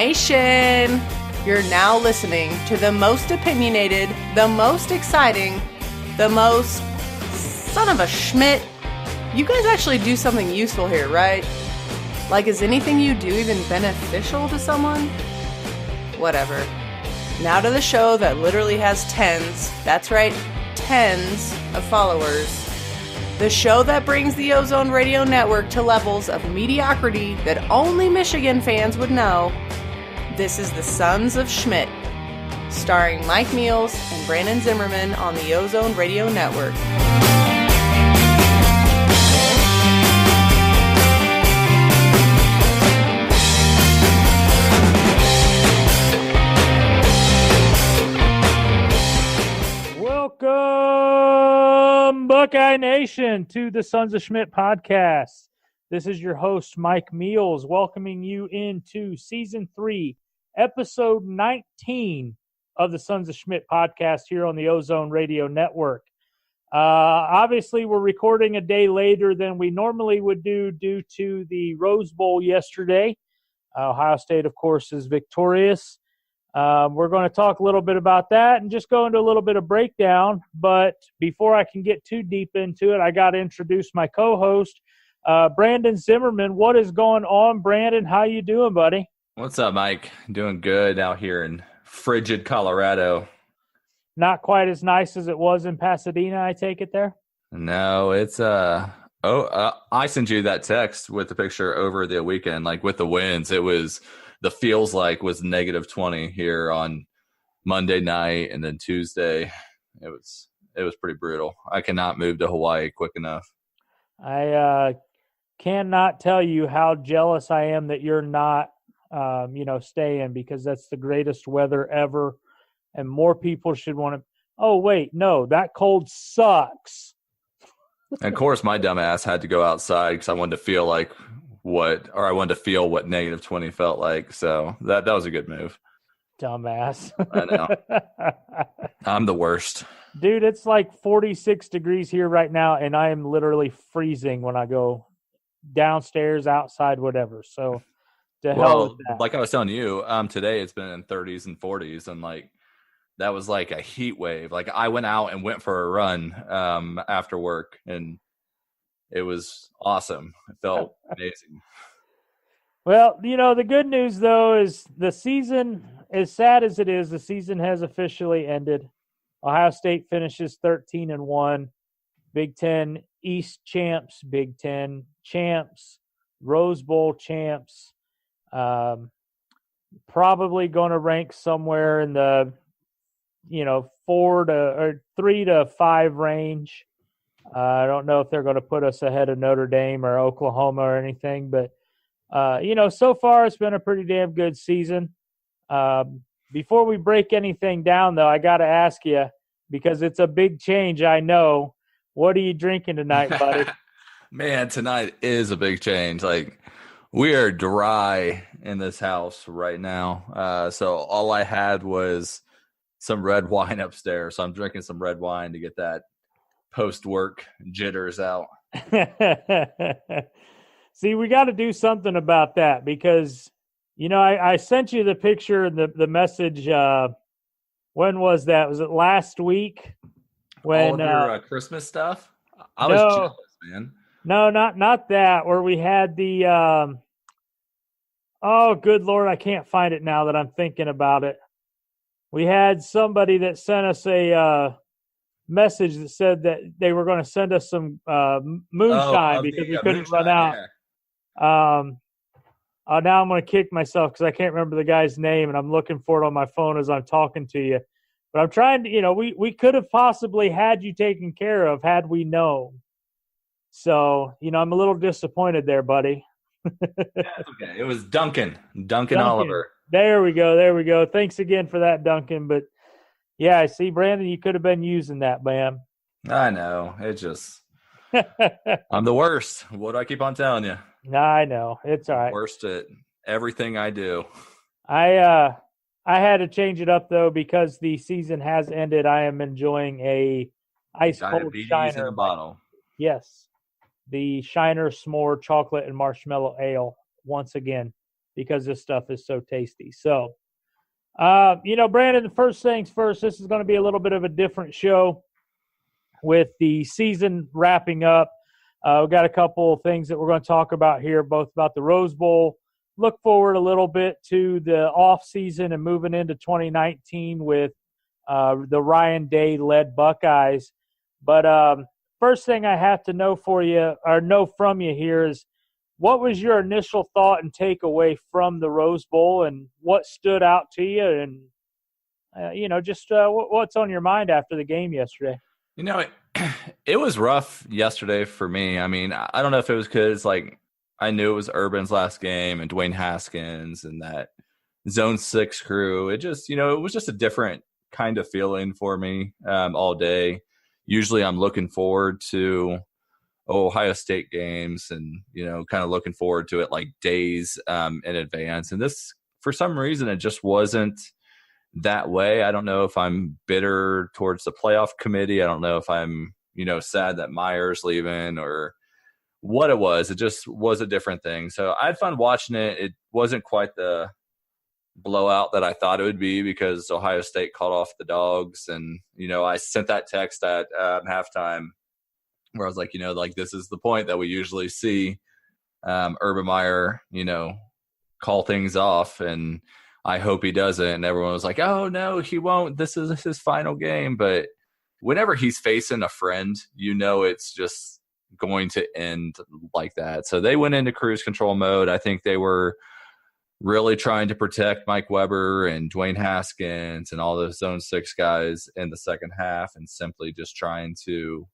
Nation. You're now listening to the most opinionated, the most exciting, the most son of a Schmidt. You guys actually do something useful here, right? Like, is anything you do even beneficial to someone? Whatever. Now to the show that literally has tens, that's right, tens of followers. The show that brings the Ozone Radio Network to levels of mediocrity that only Michigan fans would know. This is the Sons of Schmidt, starring Mike Meals and Brandon Zimmerman on the Ozone Radio Network. Welcome, Buckeye Nation, to the Sons of Schmidt podcast. This is your host, Mike Meals, welcoming you into Season 3, Episode 19 of the Sons of Schmidt podcast here on the Ozone Radio Network. Obviously, we're recording a day later than we normally would do due to the Rose Bowl yesterday. Ohio State, of course, is victorious. We're going to talk a little bit about that and just go into a little bit of breakdown. But before I can get too deep into it, I got to introduce my co-host, Brandon Zimmerman. What is going on, Brandon? How you doing, buddy? What's up, Mike? Doing good out here in frigid Colorado. Not quite as nice as it was in Pasadena, I take it there? No, it's I sent you that text with the picture over the weekend, like with the winds. It was the feels like was negative 20 here on Monday night, and then Tuesday it was pretty brutal. I cannot move to Hawaii quick enough. I cannot tell you how jealous I am that you're not staying, because that's the greatest weather ever, and more people should want to. Oh wait, no, that cold sucks. And of course, my dumb ass had to go outside because I wanted to feel what negative 20 felt like. So that was a good move. Dumbass. I know. I'm the worst. Dude, it's like 46 degrees here right now, and I am literally freezing when I go downstairs, outside, whatever. So to hell with that. Like I was telling you, today it's been in 30s and 40s, and like that was like a heat wave. Like I went out and went for a run after work, and it was awesome. It felt amazing. Well, the good news, though, is the season, as sad as it is, the season has officially ended. Ohio State finishes 13-1. Big Ten East champs, Big Ten champs, Rose Bowl champs. Probably going to rank somewhere in the 3 to 5 range. I don't know if they're going to put us ahead of Notre Dame or Oklahoma or anything, but so far it's been a pretty damn good season. Before we break anything down, though, I got to ask you, because it's a big change, I know. What are you drinking tonight, buddy? Man, tonight is a big change. Like, we are dry in this house right now. So all I had was some red wine upstairs. So I'm drinking some red wine to get that post-work jitters out. See, we got to do something about that, because, I sent you the picture and the message. When was that? Was it last week? When all of your Christmas stuff? I was jealous, man. No, not that. Where we had the oh, good Lord, I can't find it now that I'm thinking about it. We had somebody that sent us a message that said that they were going to send us some moonshine because we couldn't run out. Yeah. Now I'm going to kick myself because I can't remember the guy's name, and I'm looking for it on my phone as I'm talking to you. But I'm trying to, we could have possibly had you taken care of had we known. So, I'm a little disappointed there, buddy. That's okay. It was Duncan Oliver. There we go. Thanks again for that, Duncan. But, yeah, I see, Brandon, you could have been using that, man. I know. It just – I'm the worst. What do I keep on telling you? I know. It's all right. Worst at everything I do. I had to change it up, though, because the season has ended. I am enjoying a ice-cold Shiner in a bottle. Yes. The Shiner S'more Chocolate and Marshmallow Ale once again. because this stuff is so tasty. So, Brandon, the first things first, this is going to be a little bit of a different show with the season wrapping up. We've got a couple of things that we're going to talk about here, both about the Rose Bowl, look forward a little bit to the off season and moving into 2019 with the Ryan Day-led Buckeyes. But first thing I have to know from you here is, what was your initial thought and takeaway from the Rose Bowl, and what stood out to you? And, what's on your mind after the game yesterday? It was rough yesterday for me. I mean, I don't know if it was because, I knew it was Urban's last game and Dwayne Haskins and that Zone 6 crew. It just, it was just a different kind of feeling for me all day. Usually I'm looking forward to Ohio State games and, kind of looking forward to it days in advance. And this, for some reason, it just wasn't that way. I don't know if I'm bitter towards the playoff committee. I don't know if I'm, sad that Meyer's leaving or what it was. It just was a different thing. So I had fun watching it. It wasn't quite the blowout that I thought it would be because Ohio State called off the dogs. And, I sent that text at halftime where I was like, this is the point that we usually see Urban Meyer, call things off. And I hope he doesn't. And everyone was like, oh, no, he won't. This is his final game. But whenever he's facing a friend, it's just going to end like that. So they went into cruise control mode. I think they were really trying to protect Mike Weber and Dwayne Haskins and all those Zone 6 guys in the second half and simply just trying to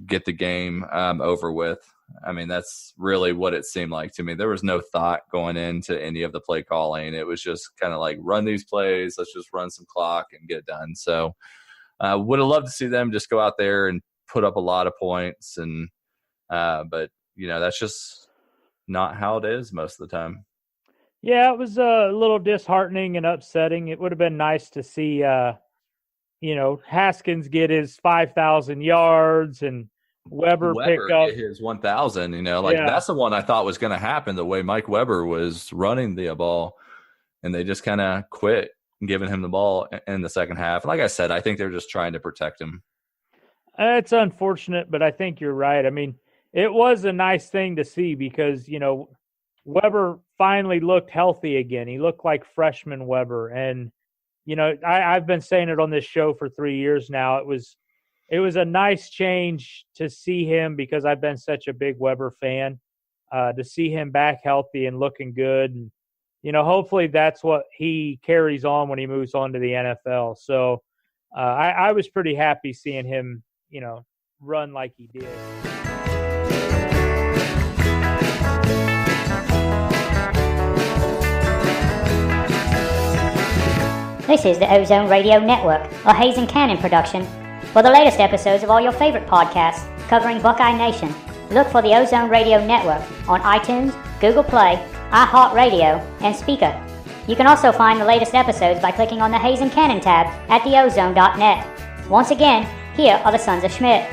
get the game over with. I mean, that's really what it seemed like to me. There was no thought going into any of the play calling. It was just kind of run these plays. Let's just run some clock and get it done. So would have loved to see them just go out there and put up a lot of points. And but, that's just not how it is most of the time. Yeah, it was a little disheartening and upsetting. It would have been nice to see, Haskins get his 5,000 yards and Weber pick up get his 1,000. That's the one I thought was going to happen. The way Mike Weber was running the ball, and they just kind of quit giving him the ball in the second half. Like I said, I think they're just trying to protect him. It's unfortunate, but I think you're right. I mean, it was a nice thing to see because Weber finally looked healthy again. He looked like freshman Weber. And, I've been saying it on this show for 3 years now. It was a nice change to see him because I've been such a big Weber fan, to see him back healthy and looking good. And, hopefully that's what he carries on when he moves on to the NFL. So I was pretty happy seeing him, run like he did. This is the Ozone Radio Network, a Hayes and Cannon production. For the latest episodes of all your favorite podcasts covering Buckeye Nation, look for the Ozone Radio Network on iTunes, Google Play, iHeartRadio, and Speaker. You can also find the latest episodes by clicking on the Hayes and Cannon tab at theozone.net. Once again, here are the Sons of Schmidt.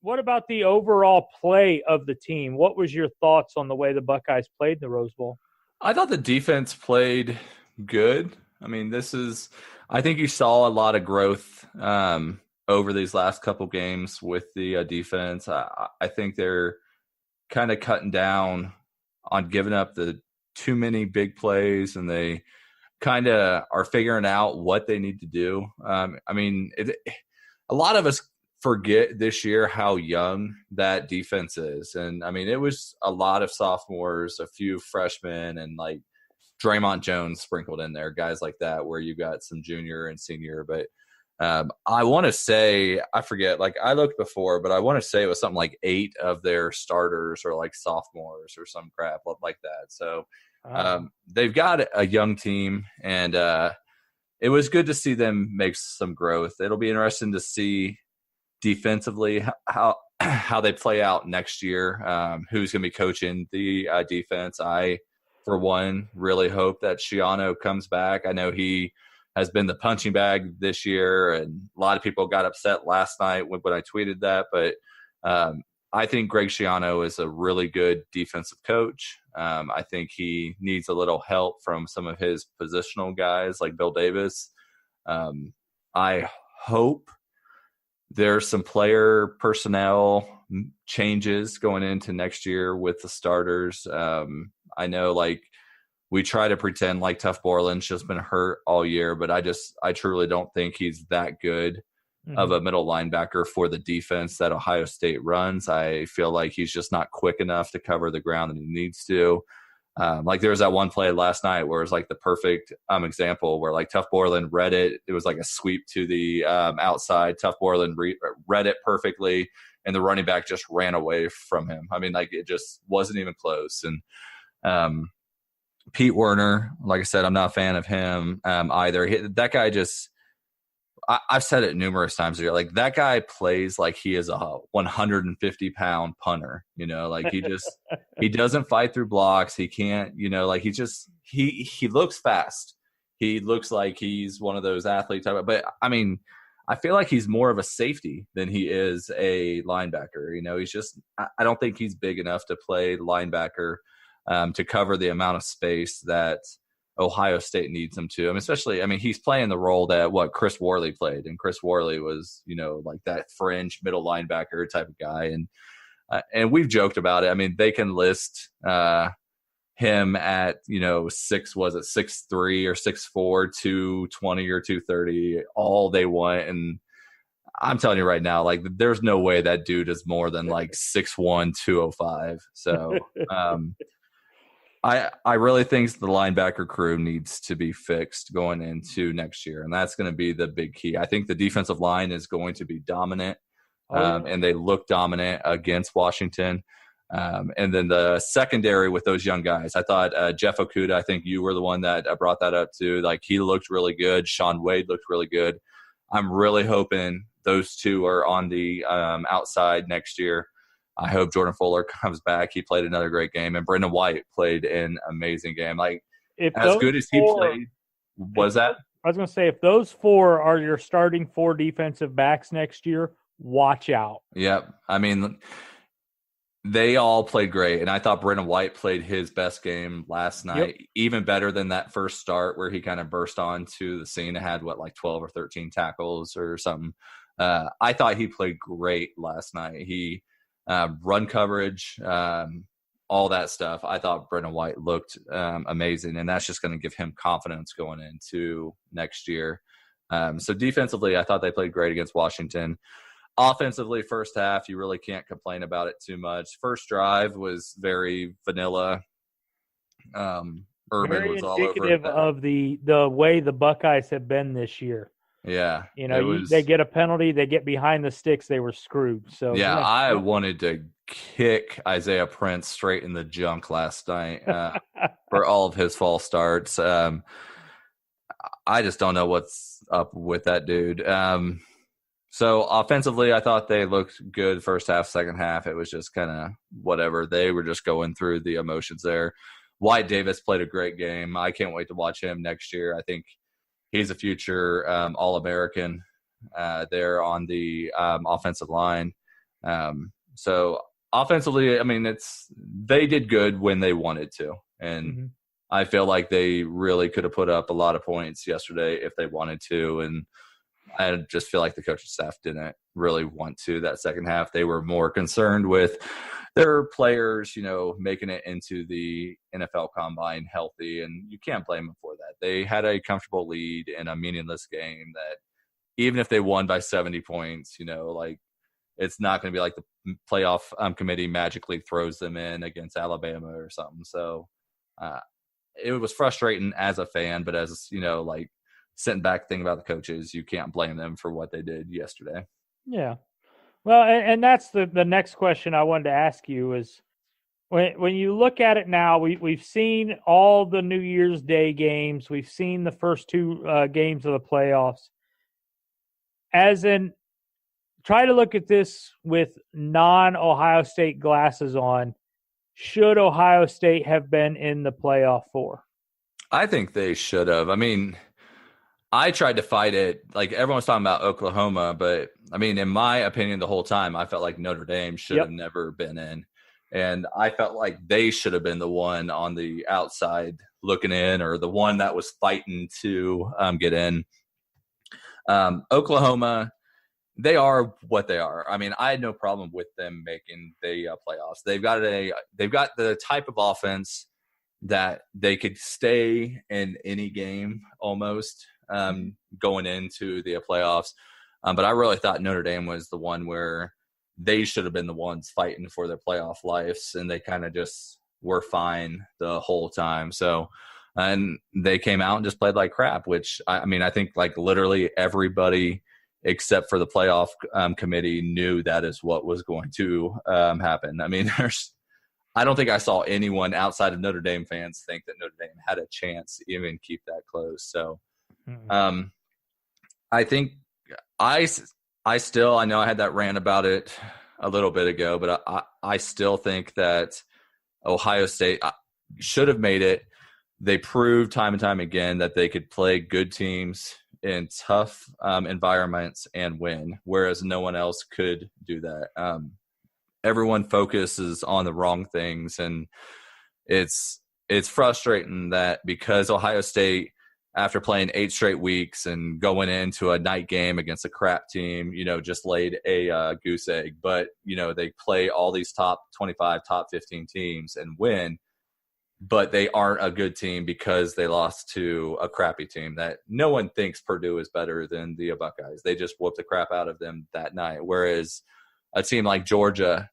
What about the overall play of the team? What was your thoughts on the way the Buckeyes played the Rose Bowl? I thought the defense played good. I mean, I think you saw a lot of growth over these last couple games with the defense. I think they're kind of cutting down on giving up the too many big plays, and they kind of are figuring out what they need to do. A lot of us forget this year how young that defense is. And it was a lot of sophomores, a few freshmen, and Draymond Jones sprinkled in there, guys like that, where you got some junior and senior. But I want to say, I forget, I looked before, but I want to say it was something like 8 of their starters are sophomores or some crap like that. So they've got a young team, and it was good to see them make some growth. It'll be interesting to see defensively how they play out next year, who's going to be coaching the defense. I for one, really hope that Schiano comes back. I know he has been the punching bag this year, and a lot of people got upset last night when I tweeted that. But I think Greg Schiano is a really good defensive coach. I think he needs a little help from some of his positional guys like Bill Davis. I hope there's some player personnel changes going into next year with the starters. I know, like, we try to pretend like Tuff Borland's just been hurt all year, but I truly don't think he's that good of a middle linebacker for the defense that Ohio State runs. I feel like he's just not quick enough to cover the ground that he needs to. Like, there was that one play last night where it's like the perfect example where, like, Tuff Borland read it. It was like a sweep to the outside. Tuff Borland read it perfectly, and the running back just ran away from him. I mean, like, it just wasn't even close. And Pete Werner, like I said, I'm not a fan of him either. That guy just – I've said it numerous times here. Like, that guy plays like he is a 150-pound punter. You know, like, he doesn't fight through blocks. He can't. You know, like, he looks fast. He looks like he's one of those athletes. But I mean, I feel like he's more of a safety than he is a linebacker. You know, he's just. I don't think he's big enough to play linebacker to cover the amount of space that Ohio State needs him to. I mean, especially, he's playing the role that Chris Worley played, and Chris Worley was, you know, like that fringe middle linebacker type of guy. And we've joked about it. I mean, they can list him at, you know, 6'3" or 6'4", 220 or 230 all they want. And I'm telling you right now, like, there's no way that dude is more than like 6'1", 205. So, I really think the linebacker crew needs to be fixed going into next year, and that's going to be the big key. I think the defensive line is going to be dominant, and they look dominant against Washington. And then the secondary with those young guys, I thought Jeff Okuda, I think you were the one that brought that up too. Like, he looked really good. Sean Wade looked really good. I'm really hoping those two are on the outside next year. I hope Jordan Fuller comes back. He played another great game, and Brendan White played an amazing game. Like, as good as he played, was that? I was going to say, if those four are your starting four defensive backs next year, watch out. Yep. I mean, they all played great, and I thought Brendan White played his best game last night, even better than that first start where he kind of burst onto the scene and had, 12 or 13 tackles or something. I thought he played great last night. He run coverage, all that stuff. I thought Brendan White looked amazing, and that's just going to give him confidence going into next year. So defensively, I thought they played great against Washington. Offensively, first half, you really can't complain about it too much. First drive was very vanilla. Urban very was all over indicative of the way the Buckeyes have been this year. Yeah. You know, they get a penalty, they get behind the sticks, they were screwed. So yeah, I wanted to kick Isaiah Prince straight in the junk last night for all of his false starts. I just don't know what's up with that dude. So offensively, I thought they looked good first half, second half. It was just kind of whatever. They were just going through the emotions there. Wyatt Davis played a great game. I can't wait to watch him next year. I think he's a future All-American there on the offensive line. So offensively, I mean, they did good when they wanted to. And I feel like they really could have put up a lot of points yesterday if they wanted to. And I just feel like the coaching staff didn't really want to that second half. They were more concerned with their players, you know, making it into the NFL Combine healthy, and you can't blame them for that. They had a comfortable lead in a meaningless game that even if they won by 70 points, you know, like, it's not going to be like the playoff committee magically throws them in against Alabama or something. So it was frustrating as a fan, but as, you know, like, sitting back thinking about the coaches, you can't blame them for what they did yesterday. Yeah. Well, and that's the next question I wanted to ask you is when you look at it now, we've seen all the New Year's Day games. We've seen the first two games of the playoffs. Try to look at this with non-Ohio State glasses on. should Ohio State have been in the playoff for? I think they should have. I mean, I tried to fight it. Like, everyone's talking about Oklahoma, but I mean, in my opinion, the whole time, I felt like Notre Dame should have never been in. And I felt like they should have been the one on the outside looking in, or the one that was fighting to get in. Oklahoma, they are what they are. I mean, I had no problem with them making the playoffs. They've got the type of offense that they could stay in any game almost going into the playoffs. But I really thought Notre Dame was the one where they should have been the ones fighting for their playoff lives, and they kind of just were fine the whole time. So, and they came out and just played like crap, which I mean, I think like literally everybody except for the playoff committee knew that is what was going to happen. I mean, I don't think I saw anyone outside of Notre Dame fans think that Notre Dame had a chance to even keep that close. So I think I know I had that rant about it a little bit ago, but I still think that Ohio State should have made it. They proved time and time again that they could play good teams in tough environments and win, whereas no one else could do that. Everyone focuses on the wrong things, and it's frustrating that because Ohio State, after playing 8 straight weeks and going into a night game against a crap team, just laid a goose egg. But, they play all these top 25, top 15 teams and win, but they aren't a good team because they lost to a crappy team that no one thinks Purdue is better than the Buckeyes. They just whooped the crap out of them that night. Whereas a team like Georgia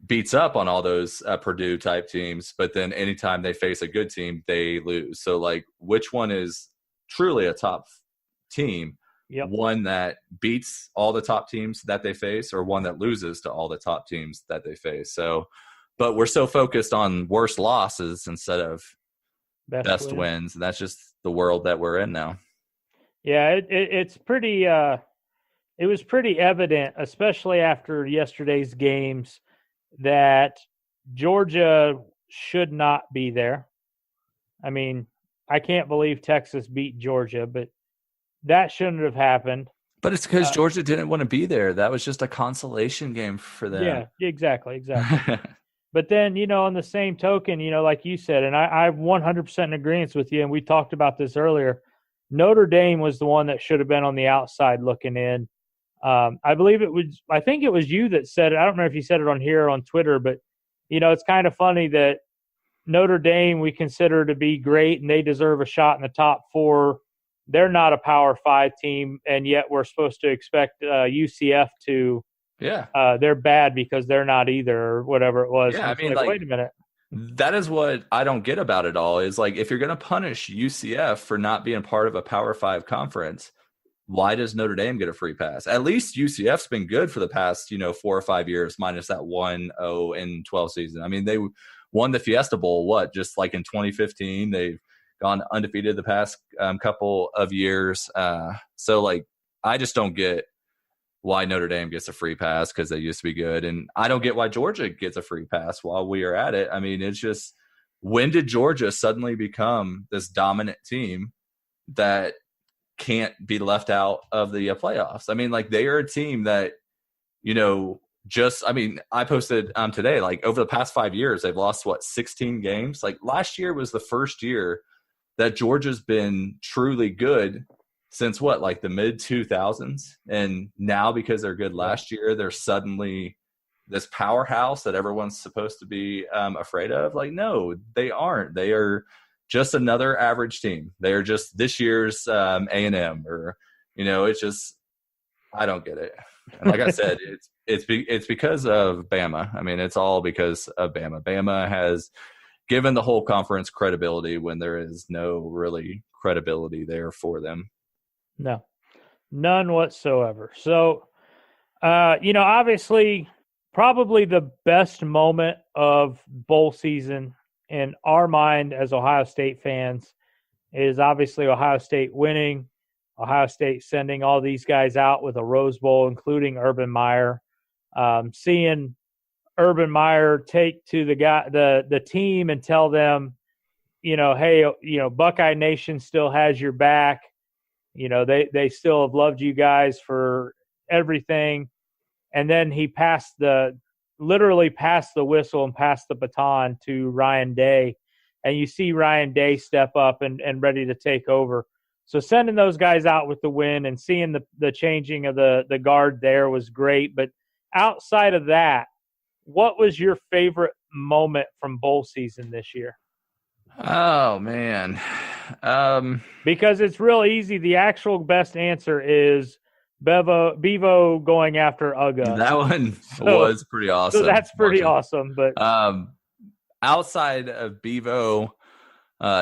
beats up on all those Purdue type teams, but then anytime they face a good team, they lose. So like, which one is truly a top team? One that beats all the top teams that they face, or one that loses to all the top teams that they face? So, but we're so focused on worst losses instead of best wins. And that's just the world that we're in now. Yeah, it's pretty it was pretty evident, especially after yesterday's games, that Georgia should not be there. I mean, I can't believe Texas beat Georgia, but that shouldn't have happened. But it's because Georgia didn't want to be there. That was just a consolation game for them. Yeah, exactly. But then, on the same token, like you said, and I'm 100% in agreement with you, and we talked about this earlier, Notre Dame was the one that should have been on the outside looking in. I think it was you that said it. I don't remember if you said it on here or on Twitter, but, it's kind of funny that Notre Dame we consider to be great and they deserve a shot in the top 4. They're not a Power 5 team, and yet we're supposed to expect UCF to they're bad because they're not either, or whatever it was. Yeah, I mean, wait a minute. That is what I don't get about it all, is like, if you're going to punish UCF for not being part of a Power 5 conference, why does Notre Dame get a free pass? At least UCF's been good for the past, 4 or 5 years, minus that 1-0-12 season. I mean, they won the Fiesta Bowl, just like in 2015. They've gone undefeated the past couple of years. So, like, I just don't get why Notre Dame gets a free pass because they used to be good. And I don't get why Georgia gets a free pass while we are at it. I mean, it's just, when did Georgia suddenly become this dominant team that can't be left out of the playoffs? I mean, like, they are a team that, I posted today, like, over the past 5 years, they've lost 16 games. Like, last year was the first year that Georgia's been truly good since like the mid 2000s. And now, because they're good last year, they're suddenly this powerhouse that everyone's supposed to be afraid of. Like, no, they aren't. They are just another average team. They are just this year's A&M, or, it's just, I don't get it. And like I said, it's because of Bama. I mean, it's all because of Bama. Bama has given the whole conference credibility when there is no really credibility there for them. No, none whatsoever. So, obviously, probably the best moment of bowl season in our mind as Ohio State fans is obviously Ohio State winning, Ohio State sending all these guys out with a Rose Bowl, including Urban Meyer, seeing Urban Meyer take to the team and tell them, hey, Buckeye Nation still has your back. They still have loved you guys for everything. And then he literally passed the whistle and passed the baton to Ryan Day. And you see Ryan Day step up and ready to take over. So sending those guys out with the win and seeing the changing of the guard there was great. But outside of that, what was your favorite moment from bowl season this year? Oh, man. Because it's real easy. The actual best answer is Bevo going after Uga. That one was pretty awesome. So that's pretty awesome. But outside of Bevo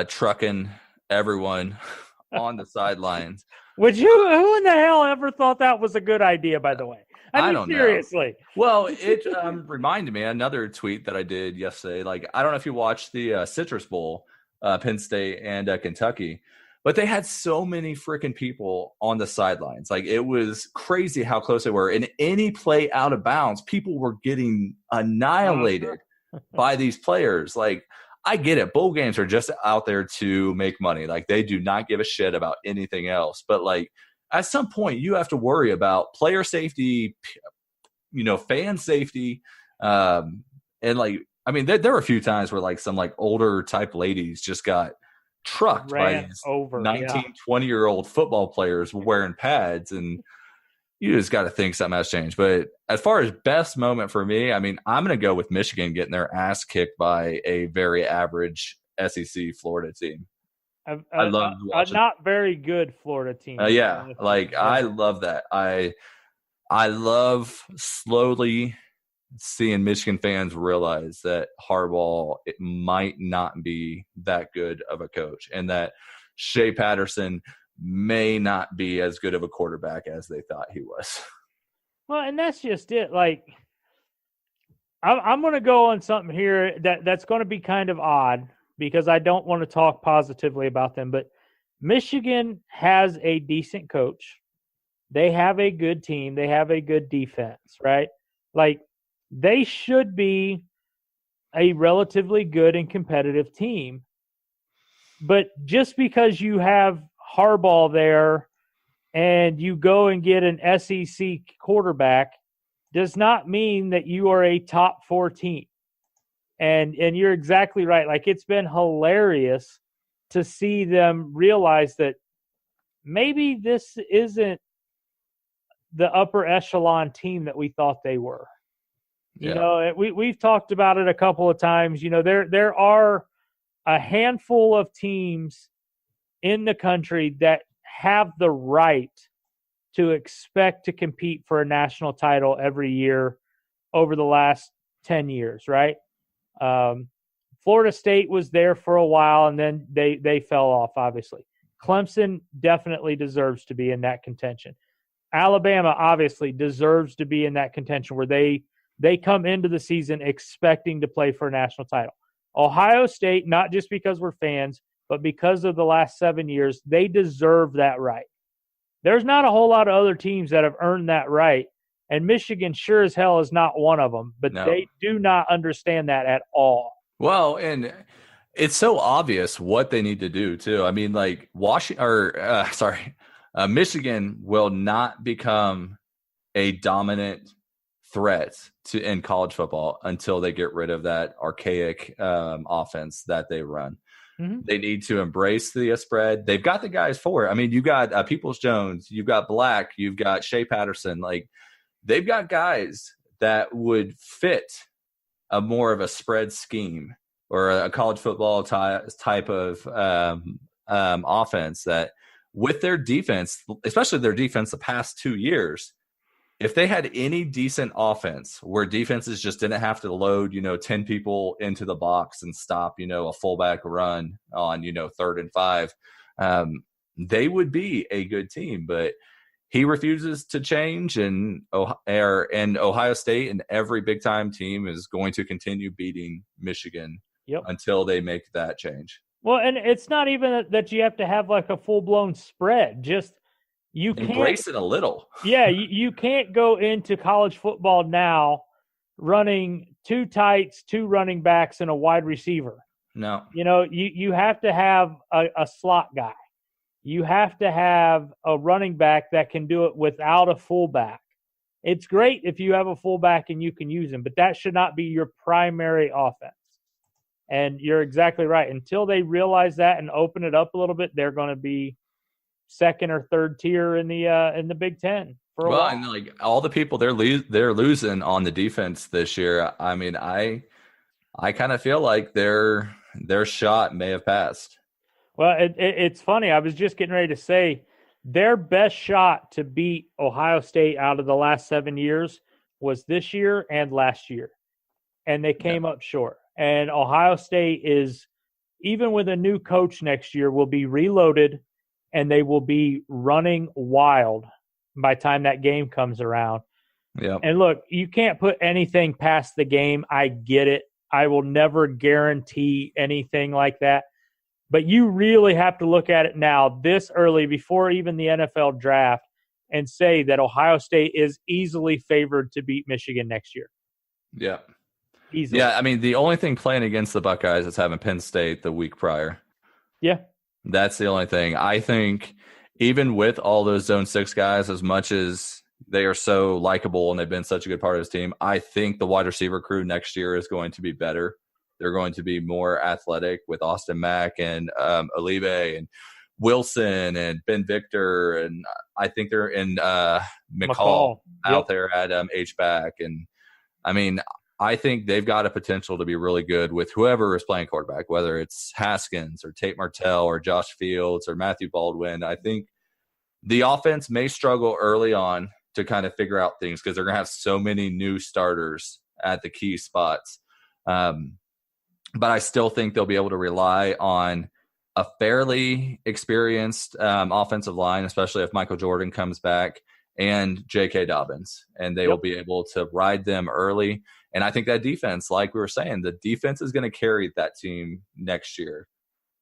trucking everyone on the sidelines. Who in the hell ever thought that was a good idea, by the way? I don't seriously. know. Well, it reminded me another tweet that I did yesterday. Like, I don't know if you watched the Citrus Bowl, Penn State and Kentucky, but they had so many freaking people on the sidelines. Like, it was crazy how close they were. And any play out of bounds, people were getting annihilated by these players. Like, I get it. Bowl games are just out there to make money. Like, they do not give a shit about anything else. But, like, at some point, you have to worry about player safety, fan safety. And, like, I mean, there were a few times where, like, some, like, older type ladies just got trucked by these 19, 20-year-old football players wearing pads. And you just got to think something has changed. But as far as best moment for me, I mean, I'm going to go with Michigan getting their ass kicked by a very average SEC Florida team. I love a not very good Florida team. I love that. I love slowly seeing Michigan fans realize that Harbaugh, it might not be that good of a coach, and that Shea Patterson may not be as good of a quarterback as they thought he was. Well, and that's just it. Like, I'm going to go on something here that's going to be kind of odd, because I don't want to talk positively about them, but Michigan has a decent coach. They have a good team. They have a good defense, right? Like, they should be a relatively good and competitive team. But just because you have Harbaugh there and you go and get an SEC quarterback does not mean that you are a top 4 team. And you're exactly right. Like, it's been hilarious to see them realize that maybe this isn't the upper echelon team that we thought they were. We've talked about it a couple of times. There are a handful of teams in the country that have the right to expect to compete for a national title every year over the last 10 years, right? Florida State was there for a while, and then they fell off, obviously. Clemson definitely deserves to be in that contention. Alabama obviously deserves to be in that contention where they come into the season expecting to play for a national title. Ohio State, not just because we're fans, but because of the last 7 years, they deserve that right. There's not a whole lot of other teams that have earned that right, and Michigan sure as hell is not one of them, but They do not understand that at all. Well, and it's so obvious what they need to do, too. I mean, like, Michigan will not become a dominant threat in college football until they get rid of that archaic offense that they run. Mm-hmm. They need to embrace the spread. They've got the guys for it. I mean, you've got Peoples-Jones, you've got Black, you've got Shea Patterson. Like, they've got guys that would fit a more of a spread scheme or a college football type of offense that, with their defense, especially their defense the past 2 years, if they had any decent offense where defenses just didn't have to load, 10 people into the box and stop, a fullback run on, 3rd and 5, they would be a good team. But he refuses to change, and Ohio State and every big-time team is going to continue beating Michigan until they make that change. Well, and it's not even that you have to have like a full-blown spread. Just you can't embrace it a little. Yeah, you can't go into college football now running 2 tights, 2 running backs, and a wide receiver. No. You have to have a slot guy. You have to have a running back that can do it without a fullback. It's great if you have a fullback and you can use him, but that should not be your primary offense. And you're exactly right. Until they realize that and open it up a little bit, they're going to be second or third tier in the Big Ten for a while. And like all the people they're losing on the defense this year. I mean, I kind of feel like their shot may have passed. Well, it's funny. I was just getting ready to say their best shot to beat Ohio State out of the last 7 years was this year and last year, and they came up short. And Ohio State is, even with a new coach next year, will be reloaded, and they will be running wild by the time that game comes around. Yeah. And look, you can't put anything past the game. I get it. I will never guarantee anything like that. But you really have to look at it now, this early, before even the NFL draft, and say that Ohio State is easily favored to beat Michigan next year. Yeah. Easily. Yeah, I mean, the only thing playing against the Buckeyes is having Penn State the week prior. Yeah. That's the only thing. I think even with all those Zone 6 guys, as much as they are so likable and they've been such a good part of this team, I think the wide receiver crew next year is going to be better. They're going to be more athletic with Austin Mack and Olive and Wilson and Ben Victor. And I think they're in McCall out there at H-back. And, I mean, I think they've got a potential to be really good with whoever is playing quarterback, whether it's Haskins or Tate Martell or Josh Fields or Matthew Baldwin. I think the offense may struggle early on to kind of figure out things because they're going to have so many new starters at the key spots. But I still think they'll be able to rely on a fairly experienced offensive line, especially if Michael Jordan comes back, and J.K. Dobbins. And they will be able to ride them early. And I think that defense, like we were saying, the defense is going to carry that team next year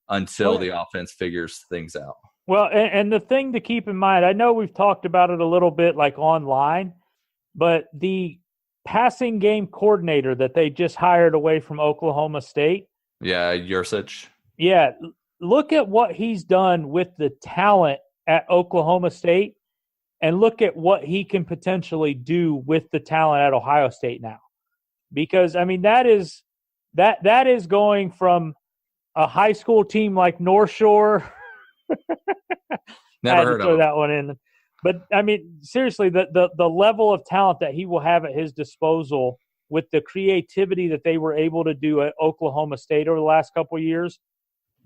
until the offense figures things out. Well, and the thing to keep in mind, I know we've talked about it a little bit like online, but the passing game coordinator that they just hired away from Oklahoma State. Yeah, Yursich. Yeah, look at what he's done with the talent at Oklahoma State, and look at what he can potentially do with the talent at Ohio State now. Because, I mean, that is going from a high school team like North Shore. Never heard of throw that one in. But, I mean, seriously, the level of talent that he will have at his disposal with the creativity that they were able to do at Oklahoma State over the last couple of years,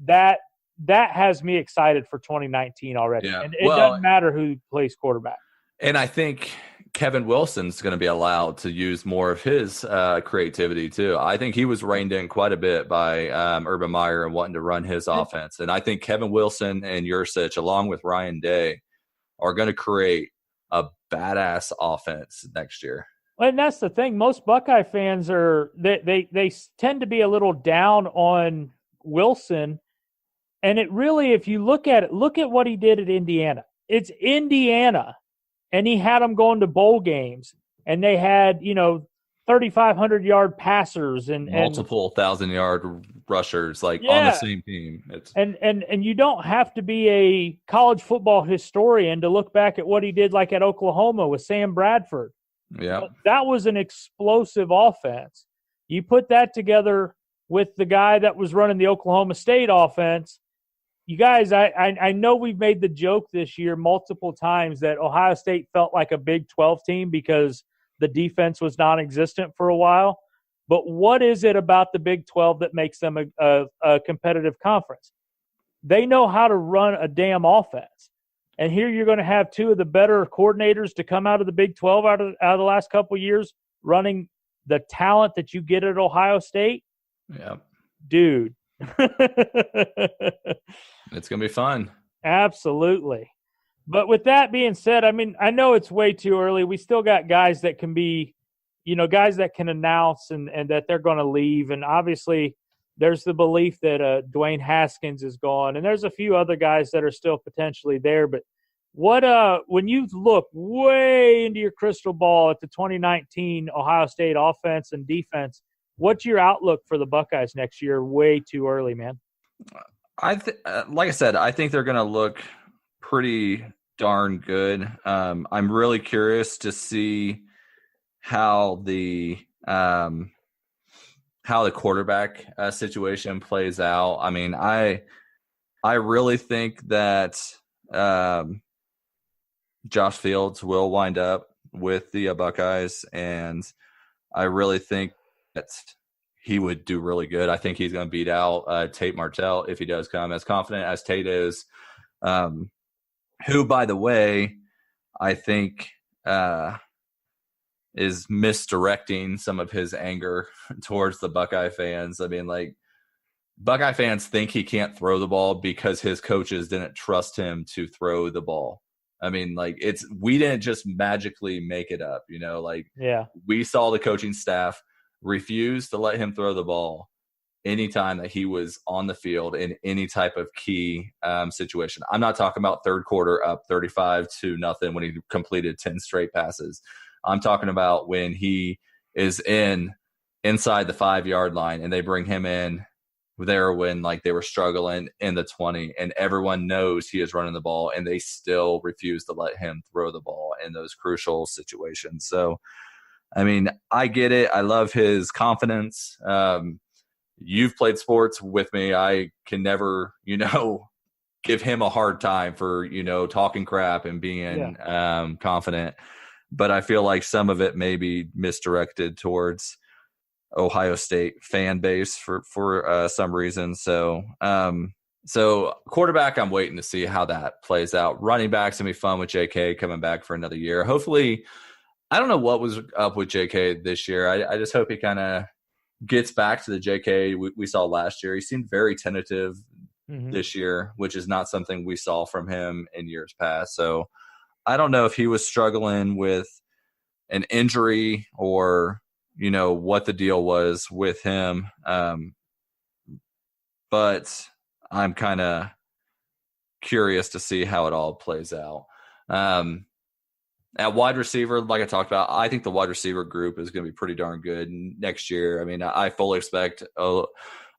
that has me excited for 2019 already. Yeah. And it doesn't matter who plays quarterback. And I think Kevin Wilson's going to be allowed to use more of his creativity too. I think he was reined in quite a bit by Urban Meyer and wanting to run his offense. And I think Kevin Wilson and Yursich, along with Ryan Day, are going to create a badass offense next year. And that's the thing. Most Buckeye fans they tend to be a little down on Wilson. And it really, if you look at what he did at Indiana. It's Indiana. And he had them going to bowl games. And they had, 3,500-yard passers and multiple 1,000-yard rushers on the same team. And you don't have to be a college football historian to look back at what he did like at Oklahoma with Sam Bradford. Yeah. That was an explosive offense. You put that together with the guy that was running the Oklahoma State offense. You guys, I know we've made the joke this year multiple times that Ohio State felt like a Big 12 team because the defense was non-existent for a while. But what is it about the Big 12 that makes them a competitive conference? They know how to run a damn offense. And here you're going to have two of the better coordinators to come out of the Big 12 out of the last couple of years running the talent that you get at Ohio State. Yeah. Dude. It's going to be fun. Absolutely. But with that being said, I mean, I know it's way too early. We still got guys that can be, guys that can announce and that they're going to leave. And obviously there's the belief that Dwayne Haskins is gone. And there's a few other guys that are still potentially there. But What when you look way into your crystal ball at the 2019 Ohio State offense and defense, what's your outlook for the Buckeyes next year? Way too early, man. Like I said, I think they're going to look pretty darn good. I'm really curious to see how the quarterback situation plays out. I mean, I really think that Josh Fields will wind up with the Buckeyes, and I really think that he would do really good. I think he's going to beat out Tate Martell if he does come. As confident as Tate is, who, by the way, I think is misdirecting some of his anger towards the Buckeye fans. I mean, like, Buckeye fans think he can't throw the ball because his coaches didn't trust him to throw the ball. I mean, like, we didn't just magically make it up, you know, like, yeah, we saw the coaching staff refuse to let him throw the ball anytime that he was on the field in any type of key situation. I'm not talking about third quarter up 35-0 when he completed 10 straight passes. I'm talking about when he is inside the 5-yard line and they bring him in there when, like, they were struggling in the 20 and everyone knows he is running the ball and they still refuse to let him throw the ball in those crucial situations. So, I mean, I get it. I love his confidence. You've played sports with me. I can never, give him a hard time for, talking crap and being confident. But I feel like some of it may be misdirected towards Ohio State fan base for some reason. So quarterback, I'm waiting to see how that plays out. Running back's gonna be fun with JK coming back for another year. Hopefully, I don't know what was up with JK this year. I just hope he kind of gets back to the JK we saw last year. He seemed very tentative this year, which is not something we saw from him in years past. So I don't know if he was struggling with an injury or what the deal was with him. But I'm kind of curious to see how it all plays out. At wide receiver, like I talked about, I think the wide receiver group is going to be pretty darn good next year. I mean, I fully expect Olive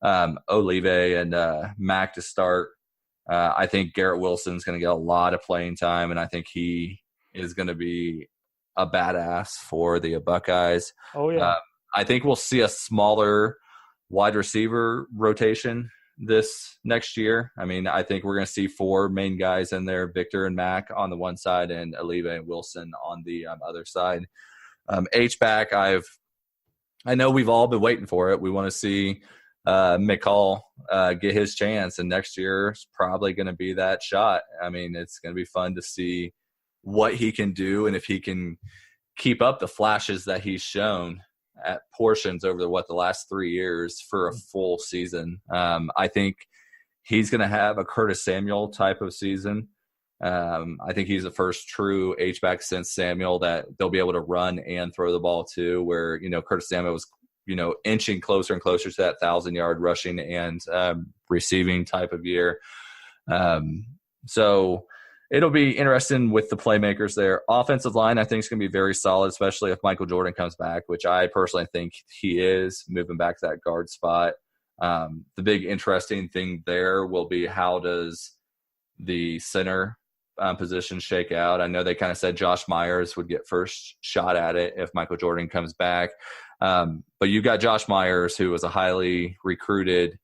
and Mac to start. I think Garrett Wilson's going to get a lot of playing time, and I think he is going to be a badass for the Buckeyes. Oh, yeah. I think we'll see a smaller wide receiver rotation this next year. I mean, I think we're going to see 4 main guys in there, Victor and Mac on the one side and Olive and Wilson on the other side. H-back, I know we've all been waiting for it. We want to see McCall get his chance, and next year is probably going to be that shot. I mean, it's going to be fun to see what he can do and if he can keep up the flashes that he's shown at portions over the last 3 years for a full season. I think he's going to have a Curtis Samuel type of season. I think he's the first true H-back since Samuel that they'll be able to run and throw the ball too, where, Curtis Samuel was, inching closer and closer to that 1,000-yard rushing and receiving type of year. So it'll be interesting with the playmakers there. Offensive line, I think, is going to be very solid, especially if Michael Jordan comes back, which I personally think he is, moving back to that guard spot. The big interesting thing there will be how does the center position shake out. I know they kind of said Josh Myers would get first shot at it if Michael Jordan comes back. But you've got Josh Myers, who was a highly recruited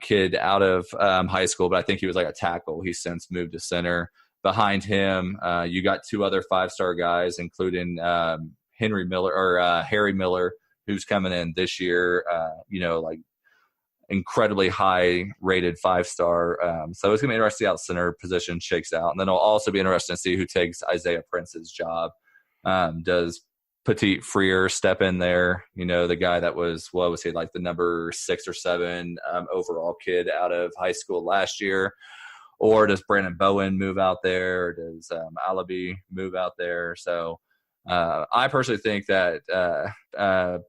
kid out of high school, but I think he was like a tackle. He's since moved to center. Behind him, you got 2 other 5-star guys, including Harry Miller, who's coming in this year, like incredibly high rated 5-star. So it's going to be interesting to see how the center position shakes out. And then it'll also be interesting to see who takes Isaiah Prince's job. Does Petit Freer step in there? The guy that was, what was he, like the number 6 or 7 overall kid out of high school last year? Or does Brandon Bowen move out there? Or does Alabi move out there? So I personally think that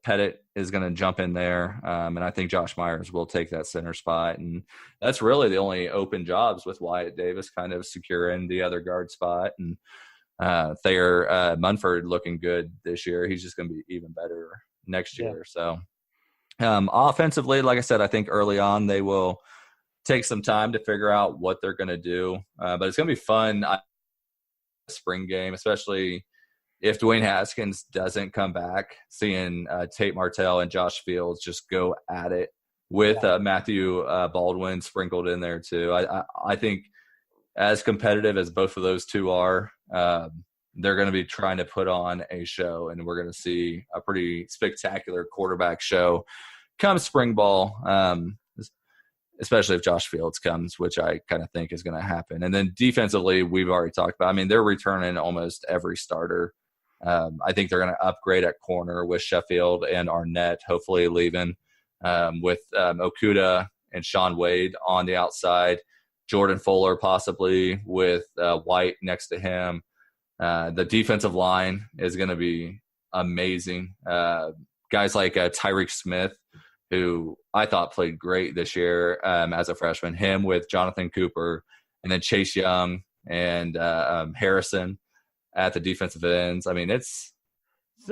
Pettit is going to jump in there, and I think Josh Myers will take that center spot. And that's really the only open jobs, with Wyatt Davis kind of securing the other guard spot. And Thayer Munford looking good this year. He's just going to be even better next year. So offensively, like I said, I think early on they will take some time to figure out what they're going to do. But it's going to be fun spring game, especially if Dwayne Haskins doesn't come back, seeing Tate Martell and Josh Fields just go at it with Matthew Baldwin sprinkled in there too. I think as competitive as both of those two are, they're going to be trying to put on a show, and we're going to see a pretty spectacular quarterback show come spring ball, especially if Josh Fields comes, which I kind of think is going to happen. And then defensively, we've already talked about. I mean, they're returning almost every starter. I think they're going to upgrade at corner with Sheffield and Arnett, hopefully leaving, with Okudah and Sean Wade on the outside, Jordan Fuller possibly with White next to him. The defensive line is going to be amazing. Guys like Tyreek Smith, who I thought played great this year as a freshman, him with Jonathan Cooper, and then Chase Young and Harrison at the defensive ends. I mean, it's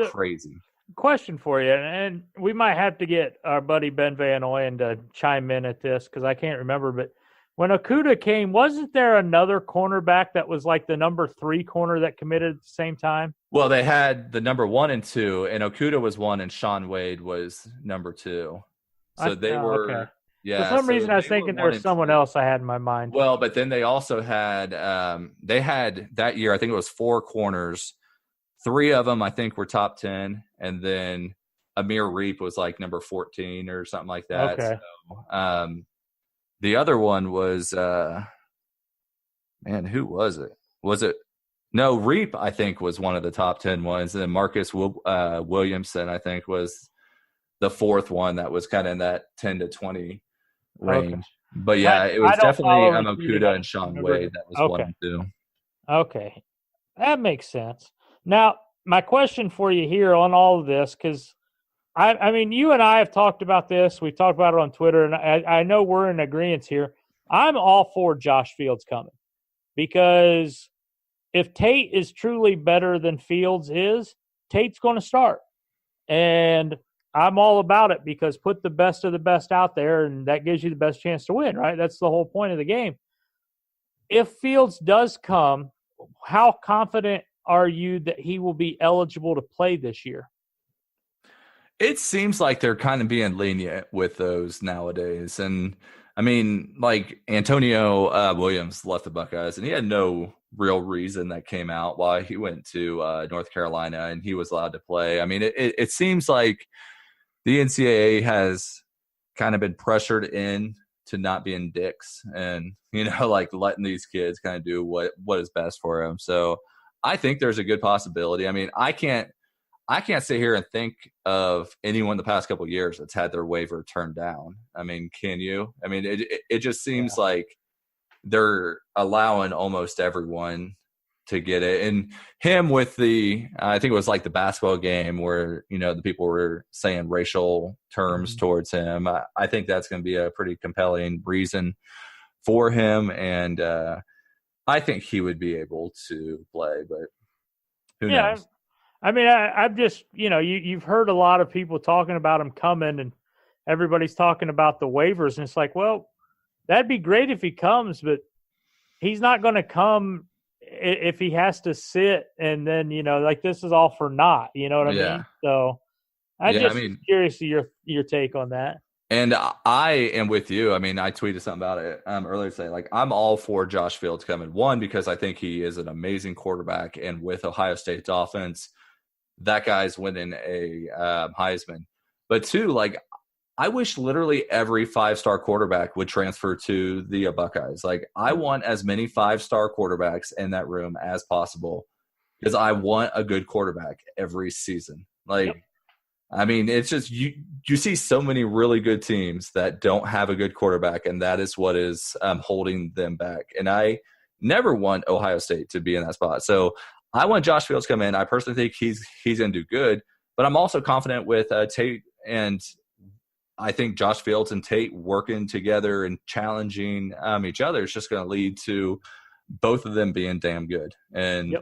crazy. Question for you, and we might have to get our buddy Ben Van Oyen to chime in at this because I can't remember, but when Okudah came, wasn't there another cornerback that was like the number 3 corner that committed at the same time? Well, they had the number 1 and 2, and Okudah was 1 and Sean Wade was number 2. So they were okay. Yeah. For some reason, I was thinking there was someone else I had in my mind. Well, but then they also had they had that year, I think it was 4 corners. 3 of them, I think, were top 10, and then Amir Reep was like number 14 or something like that. Okay. So, the other one was, who was it? No, Reep, I think, was one of the top 10 ones. And then Marcus Williamson, I think, was the 4th one that was kind of in that 10 to 20 range. Okay. But, yeah, it was definitely Okudah and Sean Wade. That was 1 and 2. Okay. That makes sense. Now, my question for you here on all of this, because I mean, you and I have talked about this. We've talked about it on Twitter, and I know we're in agreement here. I'm all for Josh Fields coming because if Tate is truly better than Fields is, Tate's going to start. And I'm all about it because put the best of the best out there, and that gives you the best chance to win, right? That's the whole point of the game. If Fields does come, how confident are you that he will be eligible to play this year? It seems like they're kind of being lenient with those nowadays. And, I mean, like Antonio Williams left the Buckeyes, and he had no real reason that came out why he went to North Carolina and he was allowed to play. I mean, it seems like the NCAA has kind of been pressured in to not being dicks and, like letting these kids kind of do what is best for them. So I think there's a good possibility. I mean, I can't sit here and think of anyone the past couple of years that's had their waiver turned down. I mean, can you? I mean, it just seems like they're allowing almost everyone to get it. And him with I think it was like the basketball game where, the people were saying racial terms towards him. I think that's going to be a pretty compelling reason for him. And I think he would be able to play, but who knows? I mean, I'm just, you've heard a lot of people talking about him coming, and everybody's talking about the waivers. And it's like, well, that'd be great if he comes, but he's not going to come if he has to sit. And then, this is all for naught. You know what I mean? So I'm curious to your take on that. And I am with you. I mean, I tweeted something about it earlier today. Like, I'm all for Josh Fields coming. 1, because I think he is an amazing quarterback, and with Ohio State's offense, that guy's winning a Heisman. But 2, like, I wish literally every 5-star quarterback would transfer to the Buckeyes. Like, I want as many 5-star quarterbacks in that room as possible because I want a good quarterback every season. Like, I mean, it's just you see so many really good teams that don't have a good quarterback, and that is what is holding them back. And I never want Ohio State to be in that spot. So I want Josh Fields to come in. I personally think he's going to do good, but I'm also confident with Tate, and I think Josh Fields and Tate working together and challenging each other is just going to lead to both of them being damn good. And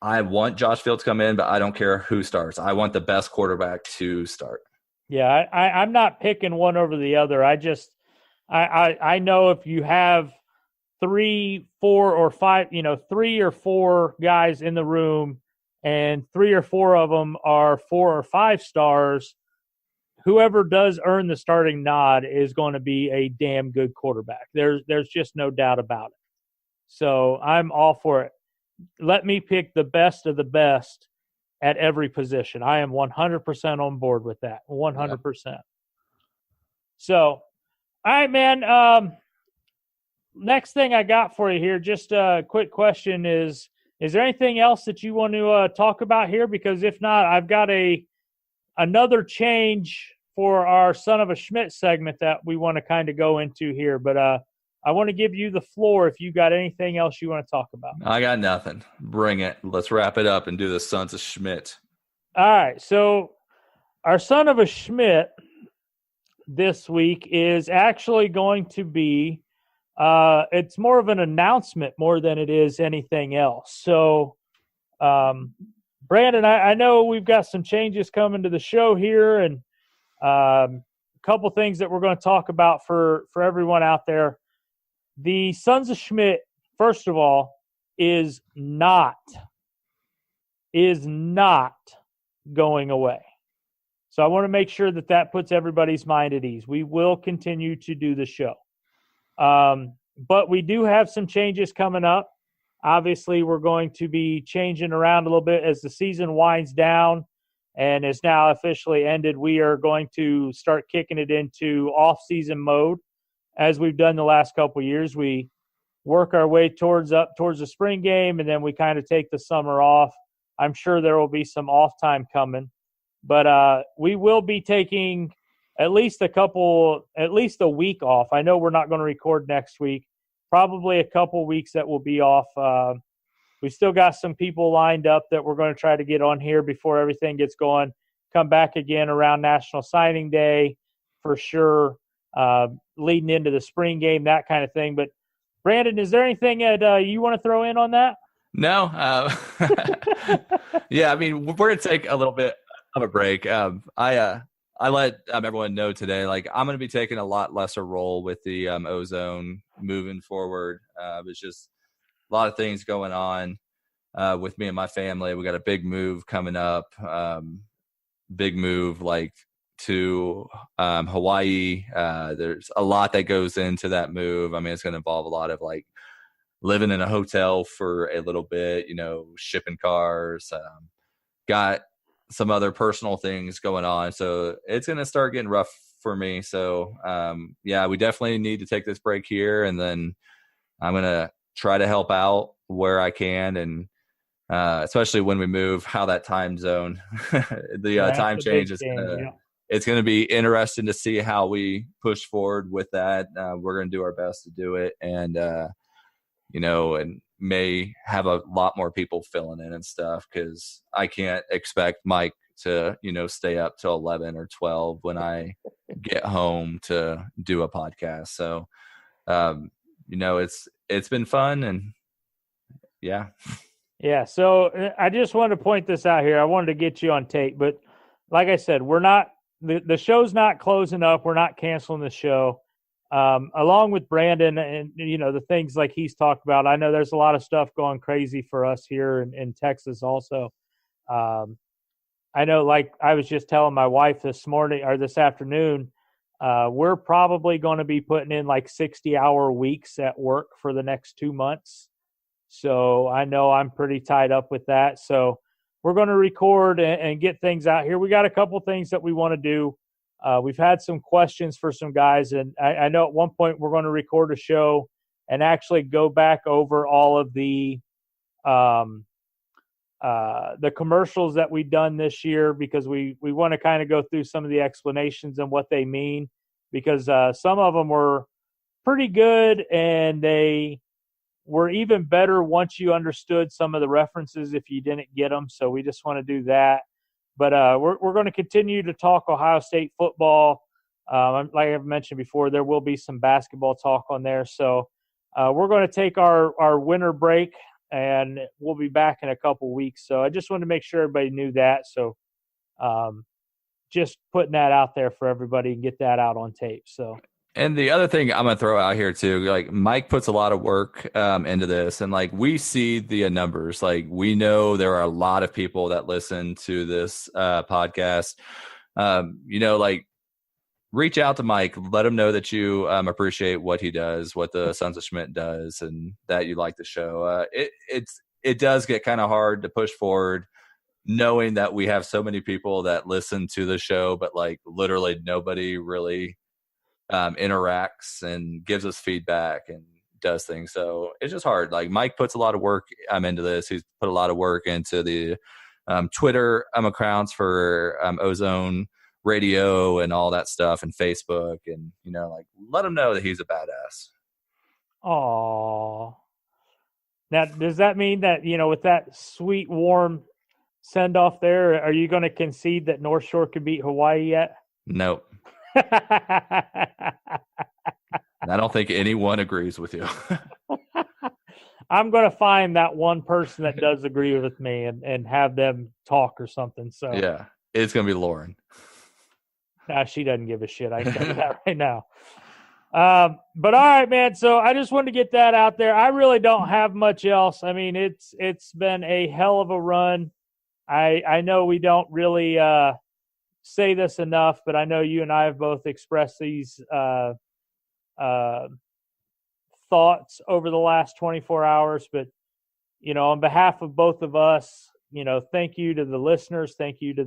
I want Josh Fields to come in, but I don't care who starts. I want the best quarterback to start. Yeah, I'm not picking one over the other. I know if you have 3, 4, or 5, 3 or 4 guys in the room and 3 or 4 of them are 4 or 5 stars, whoever does earn the starting nod is going to be a damn good quarterback. There's just no doubt about it. So I'm all for it. Let me pick the best of the best at every position. I am 100% on board with that. 100%. Yeah. So, all right, man. Next thing I got for you here, just a quick question is there anything else that you want to talk about here? Because if not, I've got another change for our Son of a Schmidt segment that we want to kind of go into here. But I want to give you the floor if you got anything else you want to talk about. I got nothing. Bring it. Let's wrap it up and do the Sons of Schmidt. All right. So our Son of a Schmidt this week is actually going to be it's more of an announcement more than it is anything else. So, Brandon, I know we've got some changes coming to the show here, and a couple things that we're going to talk about for everyone out there. The Sons of Schmidt, first of all, is not going away. So I want to make sure that puts everybody's mind at ease. We will continue to do the show. But we do have some changes coming up. Obviously, we're going to be changing around a little bit as the season winds down and is now officially ended. We are going to start kicking it into off-season mode. As we've done the last couple of years, we work our way towards the spring game, and then we kind of take the summer off. I'm sure there will be some off time coming, but we will be taking at least a week off. I know we're not going to record next week. Probably a couple weeks that will be off. We still got some people lined up that we're going to try to get on here before everything gets going. Come back again around National Signing Day for sure, leading into the spring game, that kind of thing. But, Brandon, is there anything that you want to throw in on that? No. Yeah, I mean, we're going to take a little bit of a break. I let everyone know today, like, I'm going to be taking a lot lesser role with the Ozone moving forward. It's just a lot of things going on with me and my family. We got a big move coming up, big move like to Hawaii. There's a lot that goes into that move. I mean, it's going to involve a lot of like living in a hotel for a little bit, shipping cars, got some other personal things going on. So it's going to start getting rough for me. So, yeah, we definitely need to take this break here. And then I'm going to try to help out where I can. And especially when we move, how that time zone, time change is it's going to be interesting to see how we push forward with that. We're going to do our best to do it. And, and may have a lot more people filling in and stuff, because I can't expect Mike to, stay up till 11 or 12 when I get home to do a podcast. So, it's been fun, and yeah. Yeah. So I just wanted to point this out here. I wanted to get you on tape, but like I said, we're not, the show's not closing up. We're not canceling the show. Along with Brandon and, the things like he's talked about, I know there's a lot of stuff going crazy for us here in Texas also. I know, like I was just telling my wife this afternoon, we're probably going to be putting in like 60-hour weeks at work for the next 2 months. So I know I'm pretty tied up with that. So we're going to record and get things out here. We got a couple things that we want to do. We've had some questions for some guys, and I know at one point we're going to record a show and actually go back over all of the commercials that we've done this year, because we want to kind of go through some of the explanations and what they mean, because some of them were pretty good and they we're even better once you understood some of the references if you didn't get them. So we just want to do that. But we're going to continue to talk Ohio State football. Like I've mentioned before, there will be some basketball talk on there. So we're going to take our winter break, and we'll be back in a couple weeks. So I just wanted to make sure everybody knew that. So just putting that out there for everybody and get that out on tape. So. And the other thing I'm going to throw out here too, like Mike puts a lot of work into this, and like we see the numbers. Like we know there are a lot of people that listen to this podcast. Like reach out to Mike, let him know that you appreciate what he does, what the Sons of Schmidt does, and that you like the show. It does get kind of hard to push forward, knowing that we have so many people that listen to the show, but like literally nobody really interacts and gives us feedback and does things. So it's just hard. Like Mike puts a lot of work into this. He's put a lot of work into the Twitter accounts for Ozone Radio and all that stuff, and Facebook, and like let him know that he's a badass. Oh, now does that mean that with that sweet warm send off there, are you going to concede that North Shore could beat Hawaii yet? Nope. I don't think anyone agrees with you. I'm going to find that one person that does agree with me and have them talk or something. So yeah, it's going to be Lauren. Nah, she doesn't give a shit. I can tell you that right now. But all right, man. So I just wanted to get that out there. I really don't have much else. I mean, it's been a hell of a run. I know we don't really say this enough, but I know you and I have both expressed these thoughts over the last 24 hours. But, on behalf of both of us, thank you to the listeners. Thank you to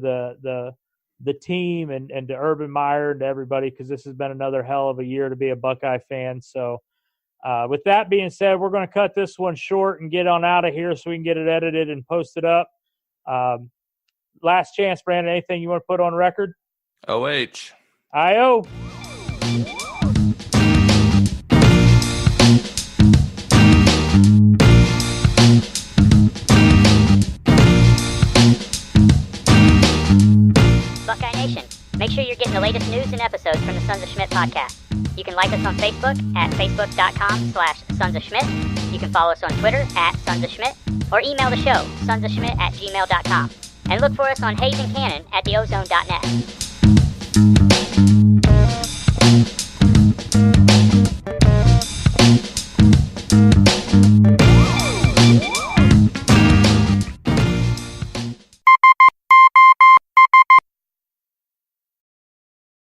the team and to Urban Meyer and to everybody, because this has been another hell of a year to be a Buckeye fan. So with that being said, we're going to cut this one short and get on out of here so we can get it edited and posted up. Last chance, Brandon, anything you want to put on record? OH. IO. Buckeye Nation, make sure you're getting the latest news and episodes from the Sons of Schmidt podcast. You can like us on Facebook at facebook.com/Sons of Schmidt. You can follow us on Twitter at Sons of Schmidt, or email the show, sonsofschmidt@gmail.com. And look for us on Hayes and Cannon at theozone.net.